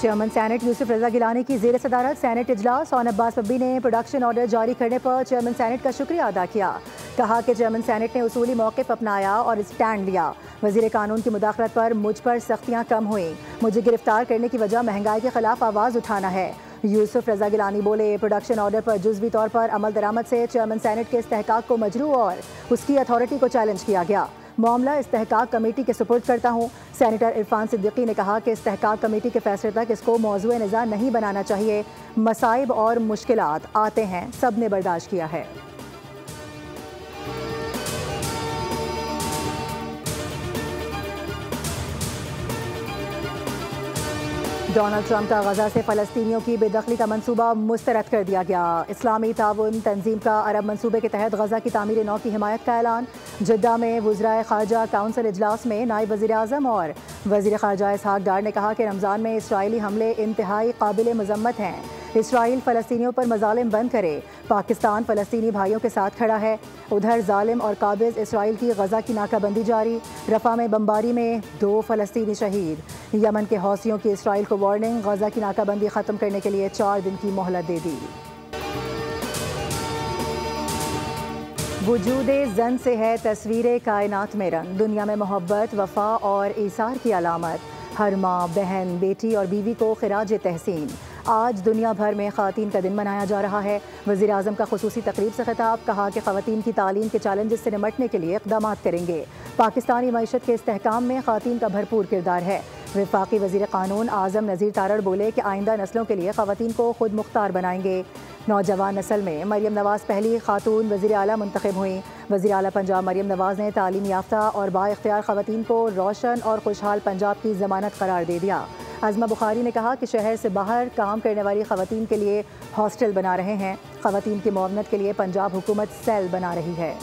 Chairman senate یوسف رضا گیلانی کی زیر صدارت سینٹ اجلاس اور عباس پبی نے پروڈکشن آرڈر جاری کرنے پر چیئرمین سینٹ کا شکریہ ادا کیا. کہا کہ چیئرمین سینٹ نے اصولی موقف اپنایا اور اسٹینڈ لیا. وزیر قانون کی مداخلت پر مجھ پر سختیاں کم ہوئیں. مجھے گرفتار کرنے کی وجہ مہنگائی کے خلاف آواز اٹھانا ہے. یوسف رضا گیلانی بولے پروڈکشن آرڈر پر جزوی طور پر عمل درآمد سے چیئرمین سینٹ کے استحقاق کو مجروح اور اس کی اتھارٹی کو چیلنج کیا گیا. معاملہ استحقاق کمیٹی کے سپرد کرتا ہوں. سینیٹر عرفان صدیقی نے کہا کہ استحقاق کمیٹی کے فیصلے تک اس کو موضوع نزاع نہیں بنانا چاہیے. مصائب اور مشکلات آتے ہیں، سب نے برداشت کیا ہے. ڈونلڈ ٹرمپ کا غزہ سے فلسطینیوں کی بے دخلی کا منصوبہ مسترد کر دیا گیا. اسلامی تعاون تنظیم کا عرب منصوبے کے تحت غزہ کی تعمیر نو کی حمایت کا اعلان. جدہ میں وزرائے خارجہ کونسل اجلاس میں نائب وزیر اعظم اور وزیر خارجہ اسحاق ڈار نے کہا کہ رمضان میں اسرائیلی حملے انتہائی قابل مذمت ہیں. اسرائیل فلسطینیوں پر مظالم بند کرے. پاکستان فلسطینی بھائیوں کے ساتھ کھڑا ہے. ادھر ظالم اور قابض اسرائیل کی غزہ کی ناکہ بندی جاری. رفح میں بمباری میں 2 فلسطینی شہید. یمن کے حوثیوں کی اسرائیل کو وارننگ، غزہ کی ناکہ بندی ختم کرنے کے لیے 4 دن کی مہلت دے دی. وجود زن سے ہے تصویر کائنات میں رنگ. دنیا میں محبت، وفا اور ایثار کی علامت. ہر ماں، بہن، بیٹی اور بیوی کو خراج تحسین. آج دنیا بھر میں خواتین کا دن منایا جا رہا ہے. وزیر اعظم کا خصوصی تقریب سے خطاب. کہا کہ خواتین کی تعلیم کے چیلنجز سے نمٹنے کے لیے اقدامات کریں گے. پاکستانی معیشت کے استحکام میں خواتین کا بھرپور کردار ہے. وفاقی وزیر قانون اعظم نذیر تارڑ بولے کہ آئندہ نسلوں کے لیے خواتین کو خود مختار بنائیں گے. نوجوان نسل میں مریم نواز پہلی خاتون وزیر اعلیٰ منتخب ہوئیں. وزیر اعلیٰ پنجاب مریم نواز نے تعلیم یافتہ اور با اختیار خواتین کو روشن اور خوشحال پنجاب کی ضمانت قرار دے دیا. عظمہ بخاری نے کہا کہ شہر سے باہر کام کرنے والی خواتین کے لیے ہاسٹل بنا رہے ہیں. خواتین کی معاونت کے لیے پنجاب حکومت سیل بنا رہی ہے.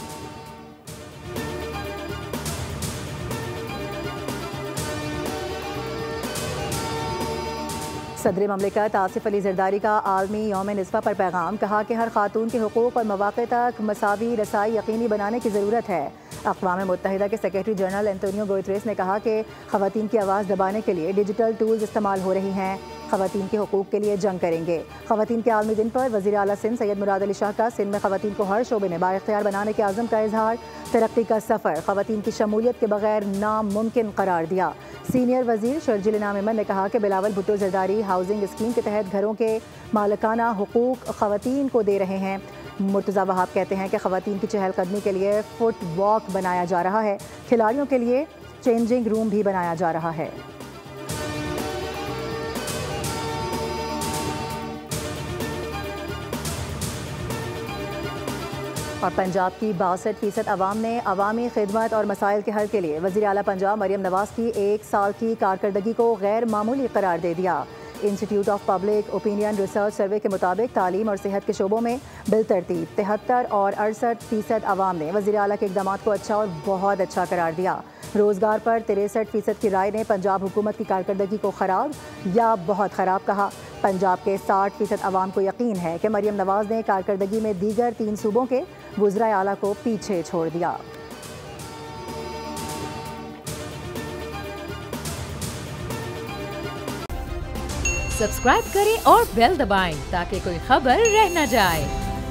صدر مملکت آصف علی زرداری کا عالمی یوم نصفہ پر پیغام. کہا کہ ہر خاتون کے حقوق اور مواقع تک مساوی رسائی یقینی بنانے کی ضرورت ہے. اقوام متحدہ کے سیکریٹری جنرل انتونیو گوئٹریس نے کہا کہ خواتین کی آواز دبانے کے لیے ڈیجیٹل ٹولز استعمال ہو رہی ہیں. خواتین کے حقوق کے لیے جنگ کریں گے. خواتین کے عالمی دن پر وزیر اعلیٰ سندھ سید مراد علی شاہ کا سندھ میں خواتین کو ہر شعبے میں بااختیار بنانے کے عزم کا اظہار. ترقی کا سفر خواتین کی شمولیت کے بغیر ناممکن قرار دیا. سینئر وزیر شرجیل انعام ایمن نے کہا کہ بلاول بھٹو زرداری ہاؤسنگ اسکیم کے تحت گھروں کے مالکانہ حقوق خواتین کو دے رہے ہیں. مرتضیٰ وہاب کہتے ہیں کہ خواتین کی چہل قدمی کے لیے فٹ واک بنایا جا رہا ہے. کھلاڑیوں کے لیے چینجنگ روم بھی بنایا جا رہا ہے. اور پنجاب کی 62% عوام نے عوامی خدمت اور مسائل کے حل کے لیے وزیر اعلیٰ پنجاب مریم نواز کی 1 سال کی کارکردگی کو غیر معمولی قرار دے دیا. Institute of public opinion research survey کے مطابق تعلیم اور صحت کے شعبوں میں بالترتیب 73 اور 68% عوام نے وزیر اعلیٰ کے اقدامات کو اچھا اور بہت اچھا قرار دیا. روزگار پر 63% کی رائے نے پنجاب حکومت کی کارکردگی کو خراب یا بہت خراب کہا. پنجاب کے 60% عوام کو یقین ہے کہ مریم نواز نے کارکردگی میں دیگر 3 صوبوں کے وزرائے اعلیٰ کو پیچھے چھوڑ دیا. سبسکرائب کریں اور بیل دبائیں تاکہ کوئی خبر رہ نہ جائے.